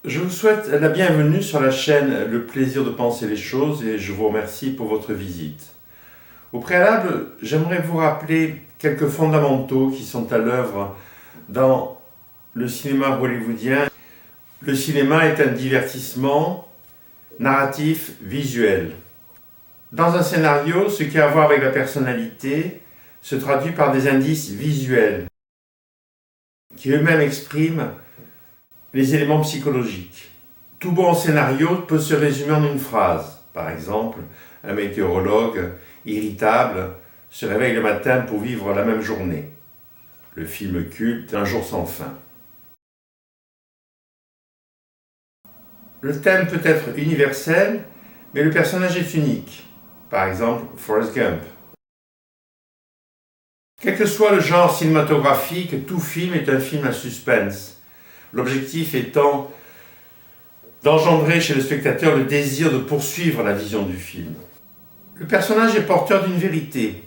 Je vous souhaite la bienvenue sur la chaîne Le Plaisir de Penser les Choses et je vous remercie pour votre visite. Au préalable, j'aimerais vous rappeler quelques fondamentaux qui sont à l'œuvre dans le cinéma hollywoodien. Le cinéma est un divertissement narratif visuel. Dans un scénario, ce qui a à voir avec la personnalité se traduit par des indices visuels qui eux-mêmes expriment les éléments psychologiques. Tout bon scénario peut se résumer en une phrase. Par exemple, un météorologue irritable se réveille le matin pour vivre la même journée. Le film culte Un jour sans fin. Le thème peut être universel, mais le personnage est unique. Par exemple, Forrest Gump. Quel que soit le genre cinématographique, tout film est un film à suspense. L'objectif étant d'engendrer chez le spectateur le désir de poursuivre la vision du film. Le personnage est porteur d'une vérité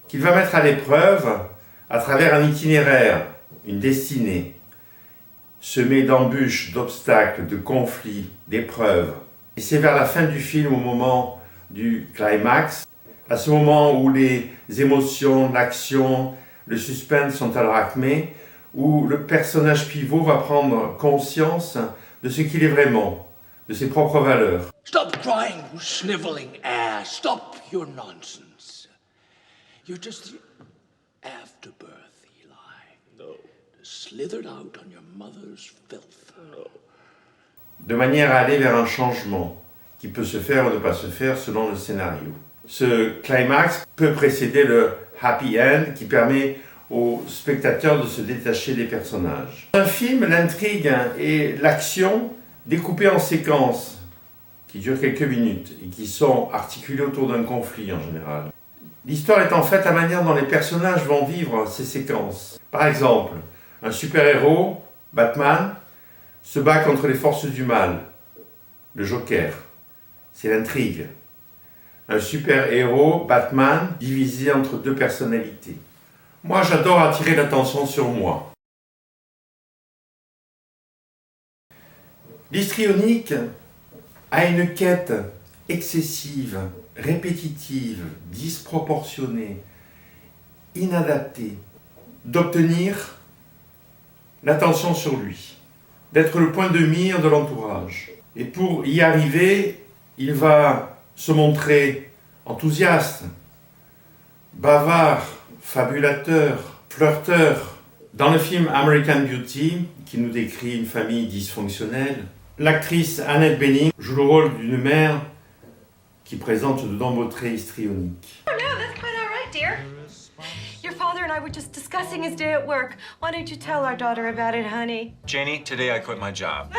qu'il va mettre à l'épreuve à travers un itinéraire, une destinée, semée d'embûches, d'obstacles, de conflits, d'épreuves. Et c'est vers la fin du film, au moment du climax, à ce moment où les émotions, l'action, le suspense sont à leur acmé, où le personnage pivot va prendre conscience de ce qu'il est vraiment, de ses propres valeurs. Stop crying, you sniveling ass. Stop your nonsense. You're just the afterbirth, Eli. No. Slithered out on your mother's filth. No. De manière à aller vers un changement qui peut se faire ou ne pas se faire selon le scénario. Ce climax peut précéder le happy end qui permet aux spectateurs de se détacher des personnages. Dans un film, l'intrigue et l'action découpées en séquences qui durent quelques minutes et qui sont articulées autour d'un conflit en général. L'histoire est en fait la manière dont les personnages vont vivre ces séquences. Par exemple, un super-héros, Batman, se bat contre les forces du mal, le Joker. C'est l'intrigue. Un super-héros, Batman, divisé entre deux personnalités. Moi, j'adore attirer l'attention sur moi. L'histrionique a une quête excessive, répétitive, disproportionnée, inadaptée, d'obtenir l'attention sur lui, d'être le point de mire de l'entourage. Et pour y arriver, il va se montrer enthousiaste, bavard, fabulateur, flirteur. Dans le film American Beauty, qui nous décrit une famille dysfonctionnelle, l'actrice Annette Bening joue le rôle d'une mère qui présente de nombreux traits histrioniques. Oh no, that's quite all right, dear. Your father and I were just discussing his day at work. Why don't you tell our daughter about it, honey? Janie, today I quit my job.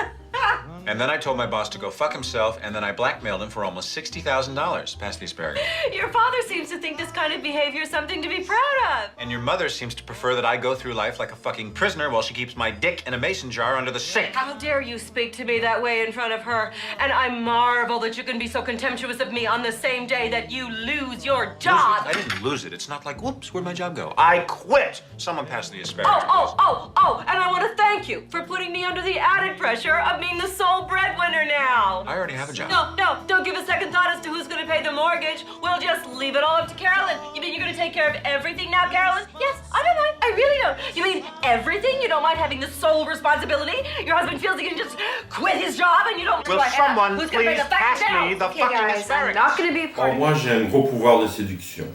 And then I told my boss to go fuck himself, and then I blackmailed him for almost $60,000. Pass the asparagus. Your father seems to think this kind of behavior is something to be proud of. And your mother seems to prefer that I go through life like a fucking prisoner while she keeps my dick in a mason jar under the sink. How dare you speak to me that way in front of her? And I marvel that you can be so contemptuous of me on the same day that you lose your job. I didn't lose it. It's not like, whoops, where'd my job go? I quit. Someone pass the asparagus. Oh, and I want to thank you for putting me under the added pressure of being the sole breadwinner now. I already have a job. No, don't give a second thought as to who's going to pay the mortgage. We'll just leave it all up to Carolyn. You mean you're going to take care of everything now, Carolyn? Yes, I don't mind. I really don't. You mean everything? You don't mind having the sole responsibility? Your husband feels he can just quit his job and you don't... Will someone please pass me the fucking asparagus? I'm not going to be a part of it. Moi, j'ai un gros pouvoir de séduction.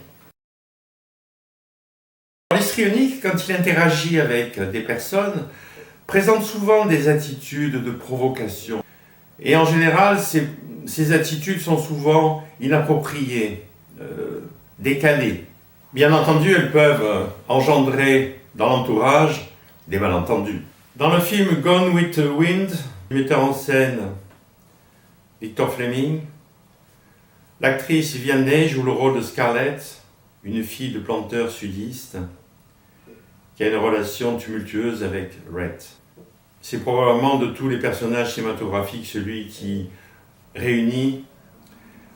L'histrionique, quand il interagit avec des personnes, présente souvent des attitudes de provocation. Et en général, ces attitudes sont souvent inappropriées, décalées. Bien entendu, elles peuvent engendrer dans l'entourage des malentendus. Dans le film Gone with the Wind, metteur en scène Victor Fleming, l'actrice Vivian Leigh joue le rôle de Scarlett, une fille de planteur sudiste qui a une relation tumultueuse avec Rhett. C'est probablement de tous les personnages cinématographiques celui qui réunit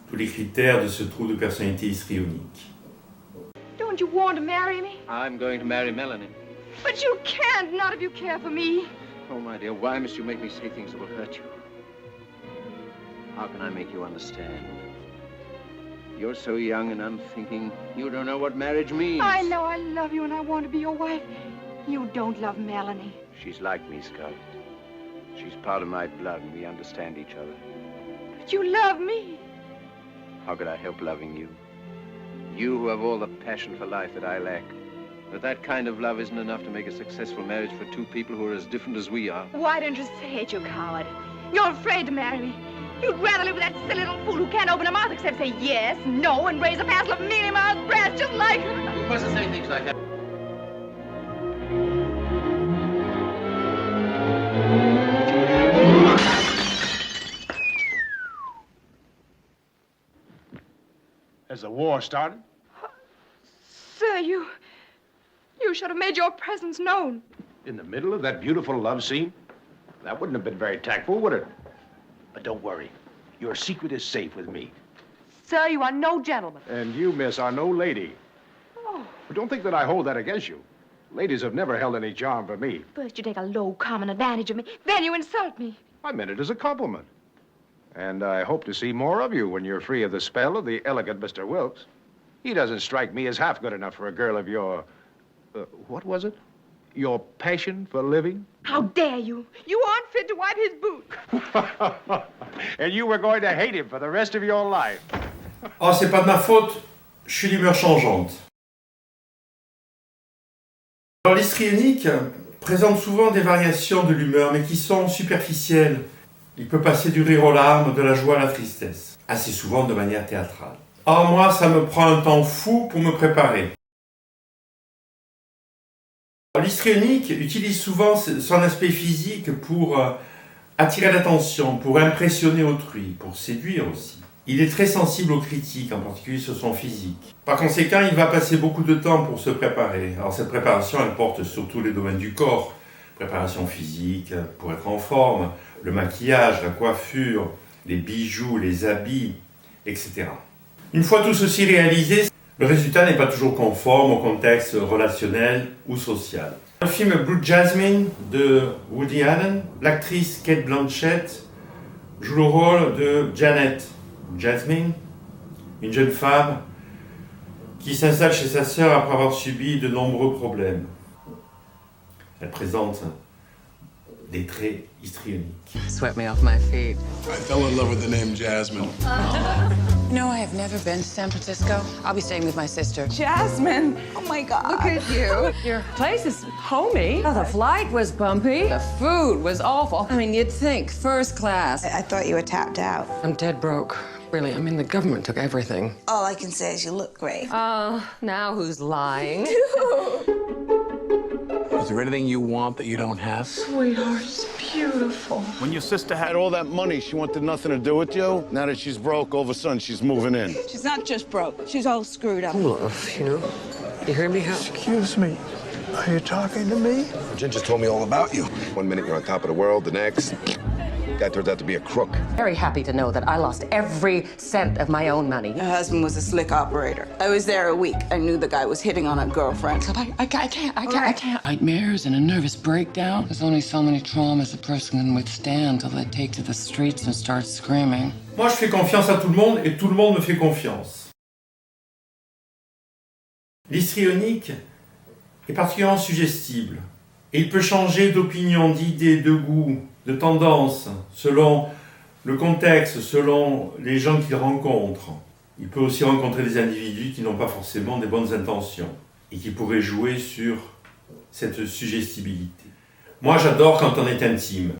tous les critères de ce trou de personnalité histrionique. Don't you want to marry me? I'm going to marry Melanie. But you can't, not if you care for me. Oh, my dear, why must you make me say things that will hurt you? How can I make you understand? You're so young and unthinking. You don't know what marriage means. I know I love you and I want to be your wife. You don't love Melanie. She's like me, Scarlett. She's part of my blood and we understand each other. But you love me. How could I help loving you? You who have all the passion for life that I lack. But that kind of love isn't enough to make a successful marriage for two people who are as different as we are. Why don't you say it, you coward? You're afraid to marry me. You'd rather live with that silly little fool who can't open her mouth except say yes, no, and raise a passel of mealy-mouthed brass just like her. You mustn't say things like that. Has the war started? Sir, you should have made your presence known. In the middle of that beautiful love scene? That wouldn't have been very tactful, would it? But don't worry. Your secret is safe with me. Sir, you are no gentleman. And you, miss, are no lady. Oh. But don't think that I hold that against you. Ladies have never held any charm for me. First you take a low, common advantage of me, then you insult me. I meant it as a compliment. And I hope to see more of you when you're free of the spell of the elegant Mr. Wilkes. He doesn't strike me as half good enough for a girl of your... what was it? Your passion for living? How dare you? You aren't fit to wipe his boot. And you were going to hate him for the rest of your life. Oh, c'est pas de ma faute, je suis d'humeur changeante. Alors, l'histrionique présente souvent des variations de l'humeur, mais qui sont superficielles. Il peut passer du rire aux larmes, de la joie à la tristesse, assez souvent de manière théâtrale. Or, moi, ça me prend un temps fou pour me préparer. L'histrionique utilise souvent son aspect physique pour attirer l'attention, pour impressionner autrui, pour séduire aussi. Il est très sensible aux critiques, en particulier sur son physique. Par conséquent, il va passer beaucoup de temps pour se préparer. Alors cette préparation, elle porte sur tous les domaines du corps. Préparation physique, pour être en forme, le maquillage, la coiffure, les bijoux, les habits, etc. Une fois tout ceci réalisé, le résultat n'est pas toujours conforme au contexte relationnel ou social. Dans le film Blue Jasmine de Woody Allen, l'actrice Cate Blanchett joue le rôle de Janet. Jasmine, une jeune femme qui s'installe chez sa sœur après avoir subi de nombreux problèmes. Elle présente des traits histrioniques. Swept me off my feet. I fell in love with the name Jasmine. No, I have never been to San Francisco. I'll be staying with my sister. Jasmine! Oh my God. Look at you. Your place is homey. Oh, the flight was bumpy. The food was awful. I mean, you'd think first class. I thought you were tapped out. I'm dead broke. Really, I mean, the government took everything. All I can say is you look great. Now who's lying? Is there anything you want that you don't have? Sweetheart, it's beautiful. When your sister had all that money, she wanted nothing to do with you. Now that she's broke, all of a sudden she's moving in. She's not just broke. She's all screwed up. Love, you know? You hear me? Excuse me. Are you talking to me? Ginger told me all about you. One minute you're on top of the world, the next, guy turns out to be a crook. Very happy to know that I lost every cent of my own money. Her husband was a slick operator. I was there a week. I knew the guy was hitting on a girlfriend. I can't. Nightmares and a nervous breakdown. There's only so many traumas a person can withstand till they take to the streets and start screaming. Moi, je fais confiance à tout le monde et tout le monde me fait confiance. L'histrionique est particulièrement suggestible et il peut changer d'opinion, d'idée, de goût, de tendance selon le contexte, selon les gens qu'il rencontre. Il peut aussi rencontrer des individus qui n'ont pas forcément des bonnes intentions et qui pourraient jouer sur cette suggestibilité. Moi, j'adore quand on est intime.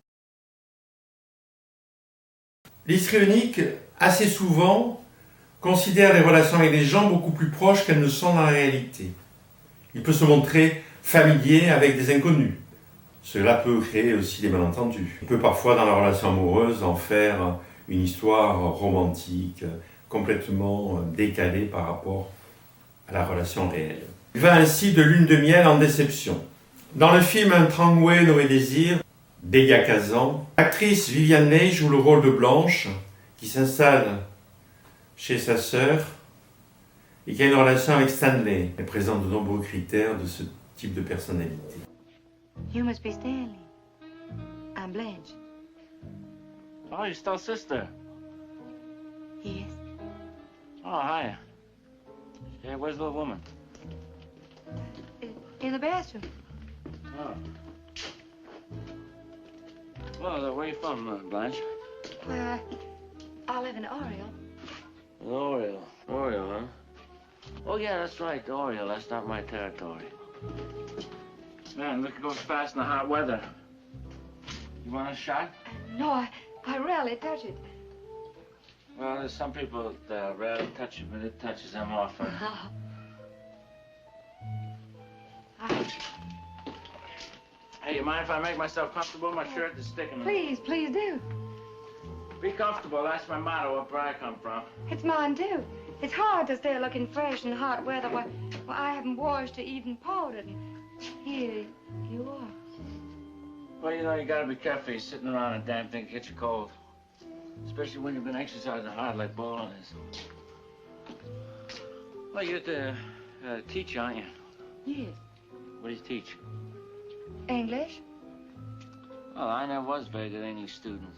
L'histrionique, assez souvent, considère les relations avec les gens beaucoup plus proches qu'elles ne sont dans la réalité. Il peut se montrer familier avec des inconnus. Cela peut créer aussi des malentendus. Il peut parfois, dans la relation amoureuse, en faire une histoire romantique, complètement décalée par rapport à la relation réelle. Il va ainsi de lune de miel en déception. Dans le film Un tramway nommé Désir, d'Elia Kazan, l'actrice Viviane Leigh joue le rôle de Blanche, qui s'installe chez sa sœur et qui a une relation avec Stanley. Elle présente de nombreux critères de ce type de personnalité. You must be Stanley. I'm Blanche. Oh, you're still sister. Yes. Oh, hi. Yeah, where's the little woman? In the bathroom. Oh. Well, where you from, Blanche? I live in Oriole. Oriole, huh? Oh, yeah, that's right, Oriole. That's not my territory. Man, look, it goes fast in the hot weather. You want a shot? No, I rarely touch it. Well, there's some people that rarely touch it, but it touches them often. Hey, you mind if I make myself comfortable? My shirt is sticking. Please do. Be comfortable. That's my motto up where I come from. It's mine, too. It's hard to stay looking fresh in hot weather. Why, I haven't washed or even powdered. And here you are. Well, you know, you gotta be careful. You're sitting around a damn thing, get you cold. Especially when you've been exercising hard like Bolin is. Well, you're the teacher, aren't you? Yes. What do you teach? English? Well, I never was very good English student.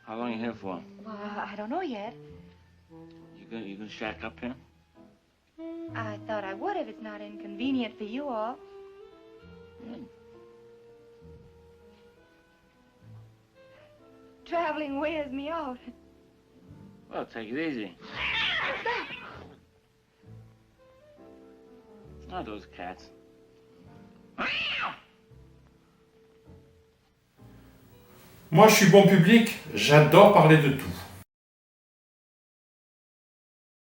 How long are you here for? Well, I don't know yet. You gonna shack up here? I thought I would if it's not inconvenient for you all. Traveling wears me out. Well, take it easy. What's that? Oh, those cats. Moi, je suis bon public, j'adore parler de tout.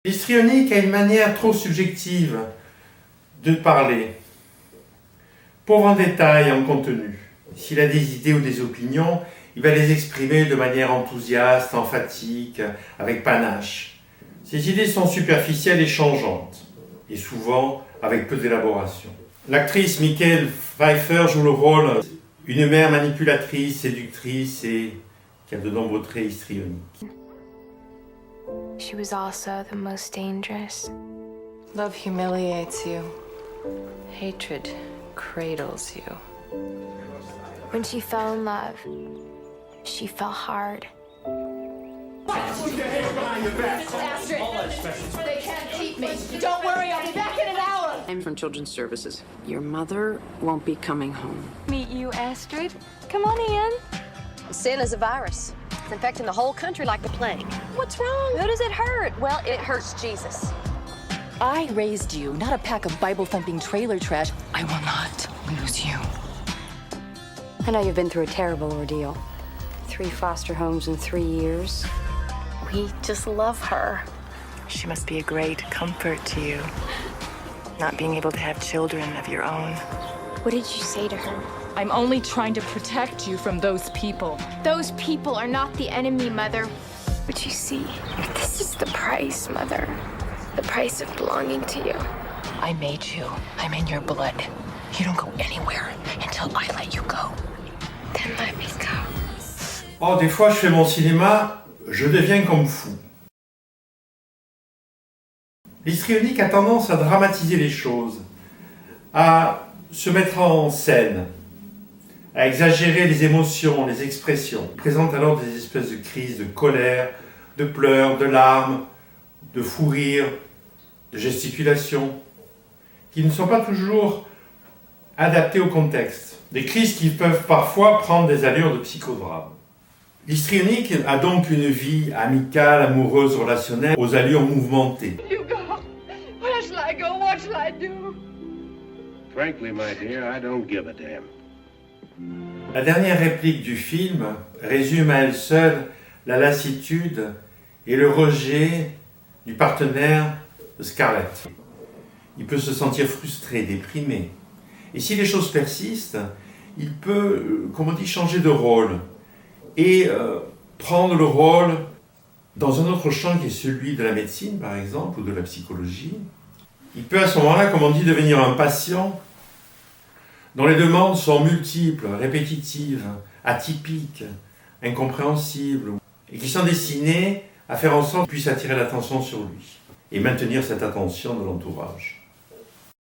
L'histrionique a une manière trop subjective de parler, pauvre en détail et en contenu. S'il a des idées ou des opinions, il va les exprimer de manière enthousiaste, emphatique, avec panache. Ses idées sont superficielles et changeantes, et souvent avec peu d'élaboration. L'actrice Michelle Pfeiffer joue le rôle d'une mère manipulatrice, séductrice et qui a de nombreux traits histrioniques. She was also the most dangerous. Love humiliates you. Hatred cradles you. When she fell in love, she fell hard. Astrid, they can't keep me. Don't worry, I'll be back in an hour. I'm from Children's Services. Your mother won't be coming home. Meet you, Astrid. Come on in. Sin is a virus. It's infecting the whole country like the plague. What's wrong? Who does it hurt? Well, it hurts Jesus. I raised you, not a pack of Bible-thumping trailer trash. I will not lose you. I know you've been through a terrible ordeal. 3 foster homes in 3 years. We just love her. She must be a great comfort to you, not being able to have children of your own. What did you say to her? I'm only trying to protect you from those people. Those people are not the enemy, Mother. But you see, this is the price, Mother. The price of belonging to you. I made you. I'm in your blood. You don't go anywhere until I let you go. Then let me go. Oh, des fois, je fais mon cinéma, je deviens comme fou. L'histrionique a tendance à dramatiser les choses, à se mettre en scène, à exagérer les émotions, les expressions. Il présente alors des espèces de crises de colère, de pleurs, de larmes, de fou rire, de gesticulations, qui ne sont pas toujours adaptées au contexte. Des crises qui peuvent parfois prendre des allures de psychodrame. L'histrionique a donc une vie amicale, amoureuse, relationnelle, aux allures mouvementées. You go. Where shall I go? What shall I do? Frankly, my dear, I don't give a damn. La dernière réplique du film résume à elle seule la lassitude et le rejet du partenaire de Scarlett. Il peut se sentir frustré, déprimé. Et si les choses persistent, il peut, comme on dit, changer de rôle et prendre le rôle dans un autre champ qui est celui de la médecine, par exemple, ou de la psychologie. Il peut à ce moment-là, comme on dit, devenir un patient dont les demandes sont multiples, répétitives, atypiques, incompréhensibles, et qui sont destinées à faire en sorte qu'il puisse attirer l'attention sur lui et maintenir cette attention de l'entourage.